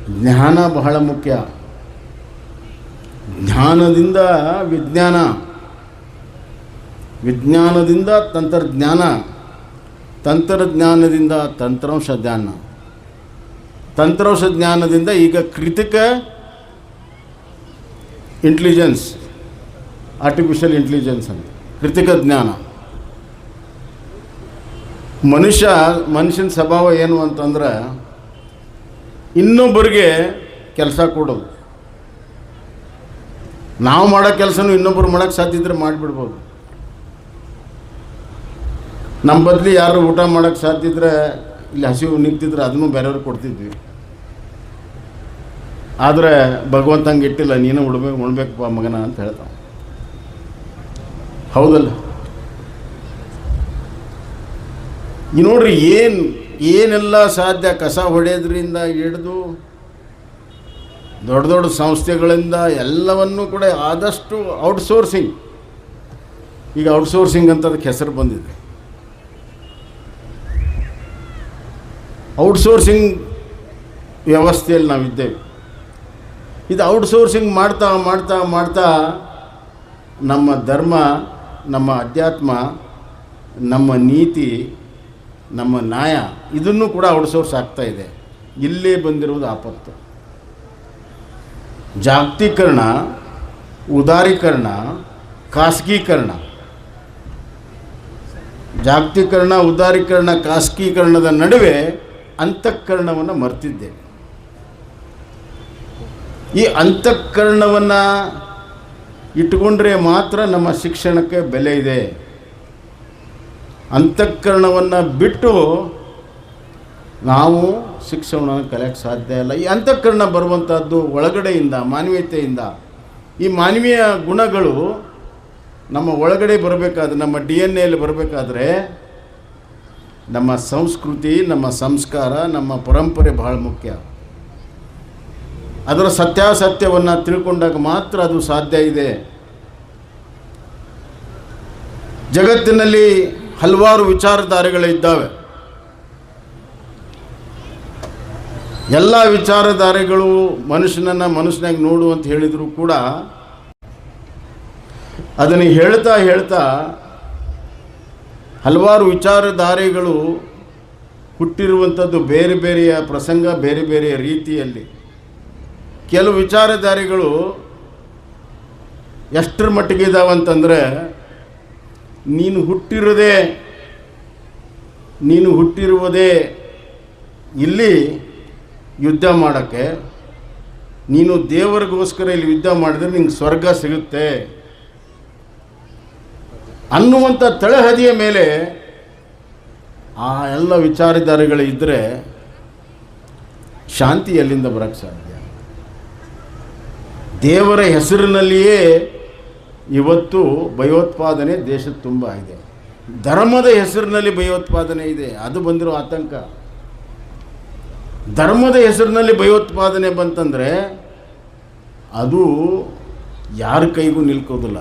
ಜ್ಞಾನ ಬಹಳ ಮುಖ್ಯ. ಜ್ಞಾನದಿಂದ ವಿಜ್ಞಾನ, ವಿಜ್ಞಾನದಿಂದ ತಂತ್ರಜ್ಞಾನ, ತಂತ್ರಜ್ಞಾನದಿಂದ ತಂತ್ರಾಂಶ ಜ್ಞಾನ, ತಂತ್ರಾಂಶ ಜ್ಞಾನದಿಂದ ಈಗ ಕೃತಕ ಇಂಟೆಲಿಜೆನ್ಸ್, ಆರ್ಟಿಫಿಷಿಯಲ್ ಇಂಟೆಲಿಜೆನ್ಸ್ ಅಂತ ಕೃತಕ ಜ್ಞಾನ. ಮನುಷ್ಯನ ಸ್ವಭಾವ ಏನು ಅಂತಂದ್ರೆ ಇನ್ನೊಬ್ಬರಿಗೆ ಕೆಲಸ ಕೊಡೋದು. ನಾವು ಮಾಡೋ ಕೆಲಸನೂ ಇನ್ನೊಬ್ಬರು ಮಾಡೋಕ್ಕೆ ಸಾಧ್ಯ ಇದ್ದರೆ ಮಾಡಿಬಿಡ್ಬೋದು. ನಮ್ಮ ಬದಲಿ ಯಾರು ಊಟ ಮಾಡೋಕ್ಕೆ ಸಾಧ್ಯ ಇದ್ದರೆ, ಇಲ್ಲಿ ಹಸಿವು ನಿಂತಿದ್ರೆ ಅದನ್ನು ಬೇರೆಯವ್ರಿಗೆ ಕೊಡ್ತಿದ್ವಿ. ಆದರೆ ಭಗವಂತ ಹಂಗೆ ಇಟ್ಟಿಲ್ಲ, ನೀನು ಉಣ್ಬೇಕಪ್ಪ ಮಗನ ಅಂತ ಹೇಳ್ತಾವ. ಹೌದಲ್ಲ? ಈ ನೋಡ್ರಿ ಏನೆಲ್ಲ ಸಾಧ್ಯ. ಕಸ ಹೊಡೆಯೋದ್ರಿಂದ ಹಿಡಿದು ದೊಡ್ಡ ದೊಡ್ಡ ಸಂಸ್ಥೆಗಳಿಂದ ಎಲ್ಲವನ್ನೂ ಕೂಡ ಆದಷ್ಟು ಔಟ್ಸೋರ್ಸಿಂಗ್. ಈಗ ಔಟ್ಸೋರ್ಸಿಂಗ್ ಅಂತ ಅದಕ್ಕೆ ಹೆಸರು ಬಂದಿದೆ. ಔಟ್ಸೋರ್ಸಿಂಗ್ ವ್ಯವಸ್ಥೆಯಲ್ಲಿ ನಾವಿದ್ದೇವೆ. ಇದು ಔಟ್ಸೋರ್ಸಿಂಗ್ ಮಾಡ್ತಾ ಮಾಡ್ತಾ ಮಾಡ್ತಾ ನಮ್ಮ ಧರ್ಮ, ನಮ್ಮ ಅಧ್ಯಾತ್ಮ, ನಮ್ಮ ನೀತಿ, ನಮ್ಮ ನ್ಯಾಯ ಇದನ್ನು ಕೂಡ ಔಟ್ಸೋರ್ಸ್ ಆಗ್ತಾ ಇದೆ. ಇಲ್ಲೇ ಬಂದಿರುವುದು ಆಪತ್ತು. ಜಾಗತೀಕರಣ, ಉದಾರೀಕರಣ, ಖಾಸಗೀಕರಣ. ಜಾಗತೀಕರಣ, ಉದಾರೀಕರಣ, ಖಾಸಗೀಕರಣದ ನಡುವೆ ಅಂತಃಕರಣವನ್ನು ಮರ್ತಿದ್ದೇವೆ. ಈ ಅಂತಃಕರಣವನ್ನು ಇಟ್ಟುಕೊಂಡ್ರೆ ಮಾತ್ರ ನಮ್ಮ ಶಿಕ್ಷಣಕ್ಕೆ ಬೆಲೆ ಇದೆ. ಅಂತಃಕರಣವನ್ನು ಬಿಟ್ಟು ನಾವು ಶಿಕ್ಷಣವನ್ನು ಕಲಿಯೋಕ್ಕೆ ಸಾಧ್ಯ ಇಲ್ಲ. ಈ ಅಂತಃಕರಣ ಬರುವಂಥದ್ದು ಒಳಗಡೆಯಿಂದ, ಮಾನವೀಯತೆಯಿಂದ. ಈ ಮಾನವೀಯ ಗುಣಗಳು ನಮ್ಮ ಒಳಗಡೆ ಬರಬೇಕಾದ್ರೆ, ನಮ್ಮ DNA ಬರಬೇಕಾದ್ರೆ ನಮ್ಮ ಸಂಸ್ಕೃತಿ, ನಮ್ಮ ಸಂಸ್ಕಾರ, ನಮ್ಮ ಪರಂಪರೆ ಬಹಳ ಮುಖ್ಯ. ಅದರ ಸತ್ಯಾಸತ್ಯವನ್ನು ತಿಳ್ಕೊಂಡಾಗ ಮಾತ್ರ ಅದು ಸಾಧ್ಯ ಇದೆ. ಜಗತ್ತಿನಲ್ಲಿ ಹಲವಾರು ವಿಚಾರಧಾರೆಗಳಿದ್ದಾವೆ. ಎಲ್ಲ ವಿಚಾರಧಾರೆಗಳು ಮನುಷ್ಯನಾಗಿ ನೋಡು ಅಂತ ಹೇಳಿದರೂ ಕೂಡ ಅದನ್ನು ಹೇಳ್ತಾ ಹಲವಾರು ವಿಚಾರಧಾರೆಗಳು ಹುಟ್ಟಿರುವಂಥದ್ದು ಬೇರೆ ಬೇರೆಯ ಪ್ರಸಂಗ, ಬೇರೆ ಬೇರೆಯ ರೀತಿಯಲ್ಲಿ. ಕೆಲವು ವಿಚಾರಧಾರೆಗಳು ಎಷ್ಟರ ಮಟ್ಟಿಗೆ ಇದ್ದಾವಂತಂದರೆ, ನೀನು ಹುಟ್ಟಿರುವುದೇ ಇಲ್ಲಿ ಯುದ್ಧ ಮಾಡೋಕ್ಕೆ, ನೀನು ದೇವರಿಗೋಸ್ಕರ ಇಲ್ಲಿ ಯುದ್ಧ ಮಾಡಿದ್ರೆ ನಿಂಗೆ ಸ್ವರ್ಗ ಸಿಗುತ್ತೆ ಅನ್ನುವಂಥ ತಳಹದಿಯ ಮೇಲೆ ಆ ಎಲ್ಲ ವಿಚಾರಧಾರೆಗಳು ಇದ್ದರೆ ಶಾಂತಿ ಎಲ್ಲಿಂದ ಬರೋಕ್ಕೆ ಸಾಧ್ಯ? ದೇವರ ಹೆಸರಿನಲ್ಲಿಯೇ ಇವತ್ತು ಭಯೋತ್ಪಾದನೆ ದೇಶದ ತುಂಬ ಇದೆ. ಧರ್ಮದ ಹೆಸರಿನಲ್ಲಿ ಭಯೋತ್ಪಾದನೆ ಇದೆ, ಅದು ಬಂದಿರೋ ಆತಂಕ. ಧರ್ಮದ ಹೆಸರಿನಲ್ಲಿ ಭಯೋತ್ಪಾದನೆ ಬಂತಂದರೆ ಅದು ಯಾರ ಕೈಗೂ ನಿಲ್ಕೋದಿಲ್ಲ.